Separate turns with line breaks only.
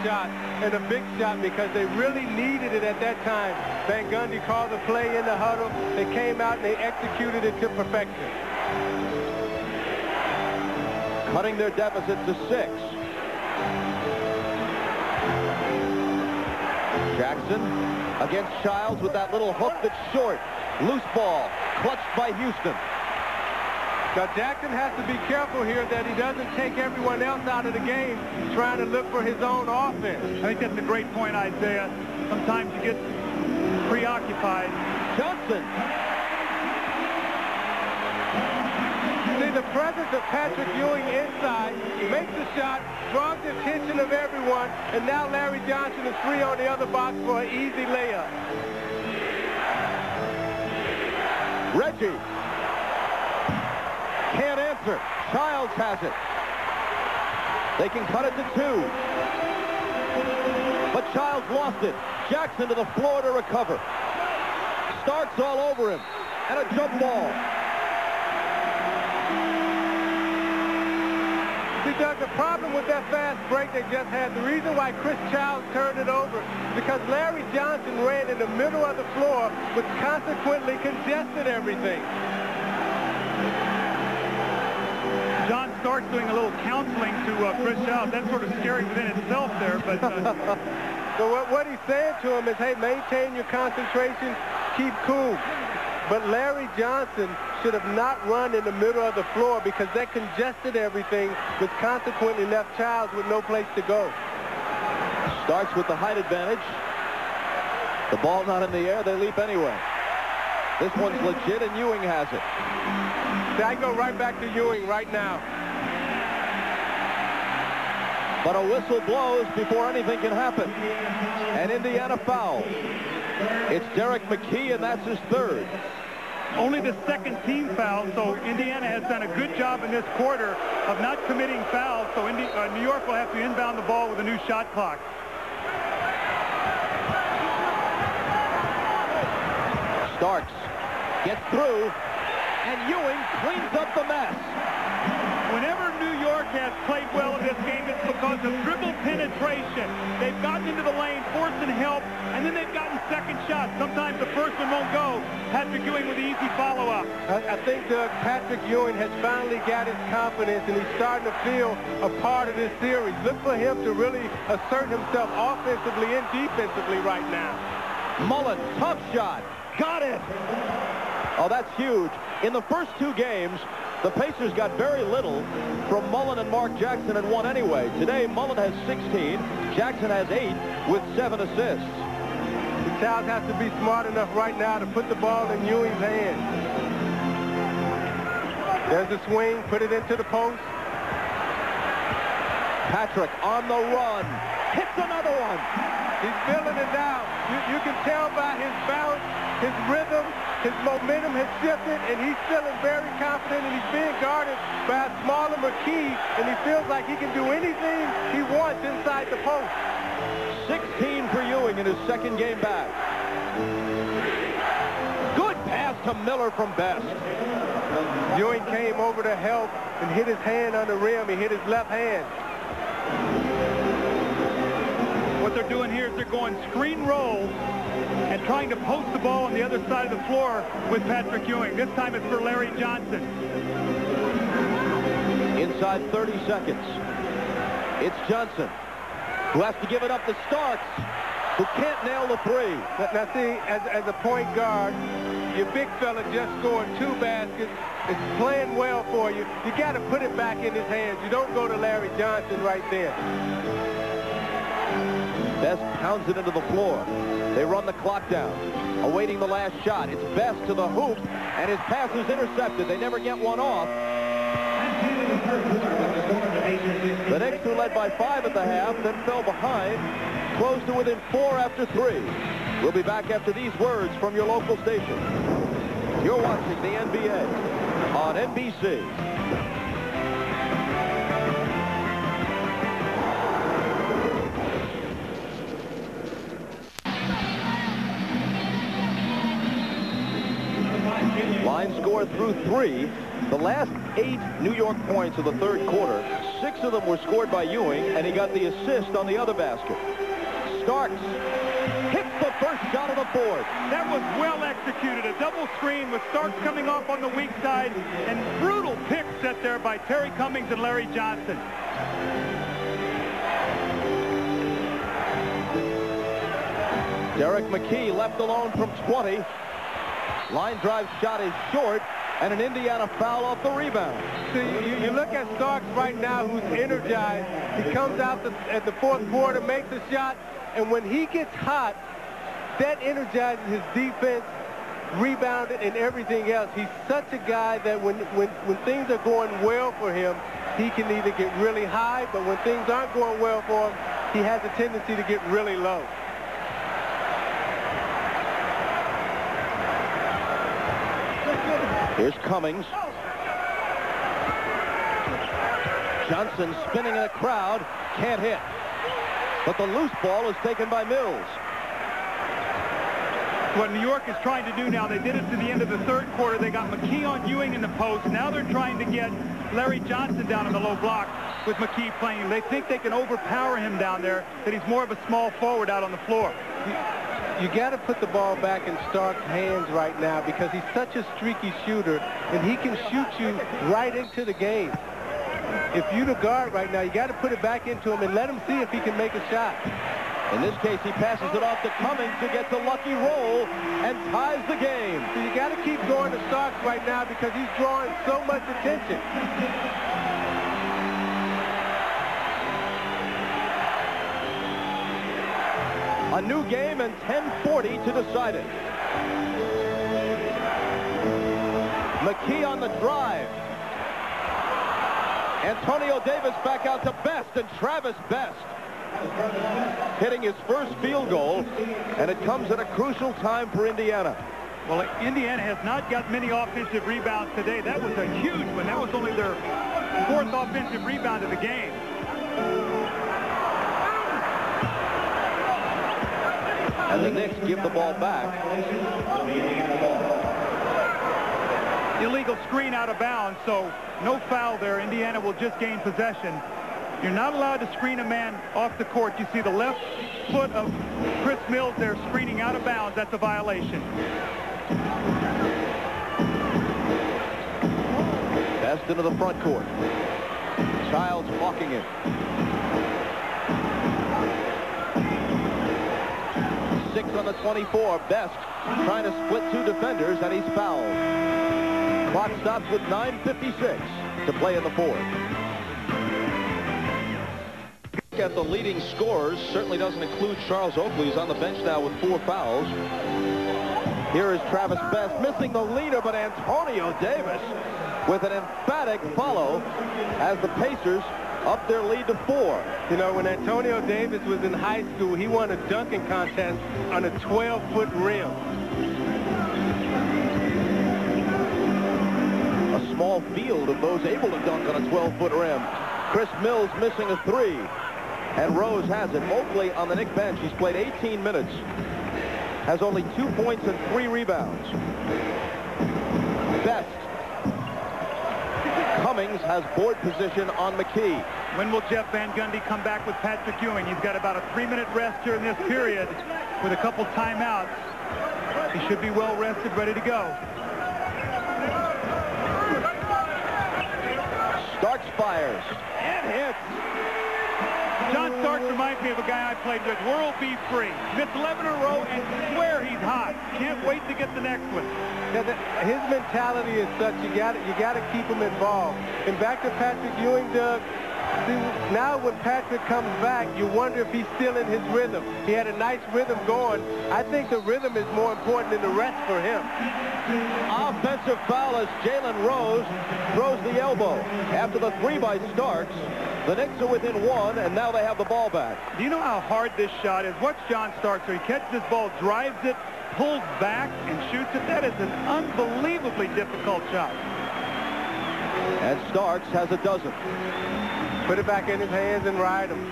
shot and a big shot because they really needed it at that time. Van Gundy called the play in the huddle. They came out and they executed it to perfection.
Cutting their deficit to 6. Jackson against Childs with that little hook that's short. Loose ball, clutched by Houston.
Now Jackson has to be careful here that he doesn't take everyone else out of the game trying to look for his own offense.
I think that's a great point, Isaiah. Sometimes you get preoccupied.
Johnson.
See, the presence of Patrick Ewing inside makes the shot, draws the attention of everyone, and now Larry Johnson is free on the other box for an easy layup.
Reggie. Can't answer. Childs has it. They can cut it to 2. But Childs lost it. Jackson to the floor to recover. Starks all over him. And a jump ball.
See, Doug, the problem with that fast break they just had, the reason why Chris Childs turned it over is because Larry Johnson ran in the middle of the floor, which consequently congested everything.
John Starks doing a little counseling to Chris Childs. That's sort of scary within itself there, but...
So what he's saying to him is, hey, maintain your concentration, keep cool. But Larry Johnson should have not run in the middle of the floor because that congested everything, which consequently left Childs with no place to go.
Starks with the height advantage. The ball not in the air, they leap anyway. This one's legit, and Ewing has it.
See, I go right back to Ewing right now.
But a whistle blows before anything can happen. And Indiana foul. It's Derek McKee, and that's his 3rd.
Only the 2nd team foul, so Indiana has done a good job in this quarter of not committing fouls, so New York will have to inbound the ball with a new shot clock.
Starks gets through, and Ewing cleans up the mess.
Whenever New York has played well in this game, it's because of dribble penetration. They've gotten into the lane, forcing help, and then they've gotten second shots. Sometimes the first one won't go. Patrick Ewing with the easy follow-up.
I think, Doug, Patrick Ewing has finally got his confidence, and he's starting to feel a part of this series. Look for him to really assert himself offensively and defensively right now.
Mullen, tough shot. Got it. Oh, that's huge. In the first 2 games, the Pacers got very little from Mullen and Mark Jackson and won anyway. Today, Mullen has 16. Jackson has 8 with 7 assists.
The Childs has to be smart enough right now to put the ball in Ewing's hands. There's the swing. Put it into the post.
Patrick on the run. Hits another one.
He's feeling it now. You can tell by his bounce, his rhythm, his momentum has shifted, and he's feeling very confident, and he's being guarded by a smaller McKee, and he feels like he can do anything he wants inside the post.
16 for Ewing in his 2nd game back. Good pass to Miller from Best.
Ewing came over to help and hit his hand on the rim. He hit his left hand.
What they're doing here is they're going screen roll and trying to post the ball on the other side of the floor with Patrick Ewing. This time it's for Larry Johnson.
Inside 30 seconds. It's Johnson, who has to give it up to Starks, who can't nail the 3.
Now see, as a point guard, your big fella just scored 2 baskets. It's playing well for you. You got to put it back in his hands. You don't go to Larry Johnson right there.
Best pounds it into the floor. They run the clock down, awaiting the last shot. It's Best to the hoop, and his pass is intercepted. They never get one off. The Knicks, who led by 5 at the half, then fell behind, closed to within 4 after 3. We'll be back after these words from your local station. You're watching the NBA on NBC. Line score through 3. The last 8 New York points of the 3rd quarter 6 of them were scored by Ewing, and he got the assist on the other basket. Starks hits the first shot of the board.
That was well executed. A double screen with Starks coming off on the weak side, and brutal pick set there by Terry Cummings and Larry Johnson.
Derek McKee left alone from 20. Line drive shot is short, and an Indiana foul off the rebound.
See, you look at Starks right now, who's energized. He comes out at the fourth quarter, makes a shot, and when he gets hot, that energizes his defense, rebounded, and everything else. He's such a guy that when things are going well for him, he can either get really high, but when things aren't going well for him, he has a tendency to get really low.
Here's Cummings. Johnson spinning in a crowd, can't hit. But the loose ball is taken by Mills.
What New York is trying to do now, they did it to the end of the third quarter. They got McKee on Ewing in the post. Now they're trying to get Larry Johnson down in the low block with McKee playing. They think they can overpower him down there, that he's more of a small forward out on the floor.
You got to put the ball back in Starks' hands right now because he's such a streaky shooter, and he can shoot you right into the game. If you're the guard right now, you got to put it back into him and let him see if he can make a shot.
In this case, he passes it off to Cummings to get the lucky roll and ties the game.
So you got to keep going to Starks right now because he's drawing so much attention.
A new game and 10:40 to decide it. McKee on the drive. Antonio Davis back out to Best, and Travis Best hitting his first field goal, and it comes at a crucial time for Indiana.
Well, Indiana has not got many offensive rebounds today. That was a huge one. That was only their 4th offensive rebound of the game.
And the Knicks give the ball back.
Illegal screen out of bounds, so no foul there. Indiana will just gain possession. You're not allowed to screen a man off the court. You see the left foot of Chris Mills there screening out of bounds. That's a violation.
Best into the front court. Childs walking it. 6 on the 24. Best trying to split 2 defenders, and he's fouled. Clock stops with 9:56 to play in the 4th. Look at the leading scorers. Certainly doesn't include Charles Oakley, who's on the bench now with 4 fouls. Here is Travis Best missing the leader, but Antonio Davis with an emphatic follow as the Pacers up their lead to 4.
You know, when Antonio Davis was in high school, he won a dunking contest on a 12-foot rim.
A small field of those able to dunk on a 12-foot rim. Chris Mills missing a 3. And Rose has it. Oakley on the Knicks bench. He's played 18 minutes. Has only 2 points and 3 rebounds. Best. Cummings has board position on McKee.
When will Jeff Van Gundy come back with Patrick Ewing? He's got about a 3-minute rest here in this period with a couple timeouts. He should be well rested, ready to go.
Starks fires and hits.
John Starks reminds me of a guy I played with, World B. Free. Missed 11 in a row and swear he's hot. Can't wait to get the next one.
His mentality is such, you got to keep him involved. And back to Patrick Ewing, Doug. See, now when Patrick comes back, you wonder if he's still in his rhythm. He had a nice rhythm going. I think the rhythm is more important than the rest for him.
Offensive foul as Jalen Rose throws the elbow. After the 3 by Starks, the Knicks are within 1, and now they have the ball back.
Do you know how hard this shot is? Watch John Starks. He catches this ball, drives it, pulls back, and shoots it. That is an unbelievably difficult shot.
And Starks has a dozen.
Put it back in his hands and ride him.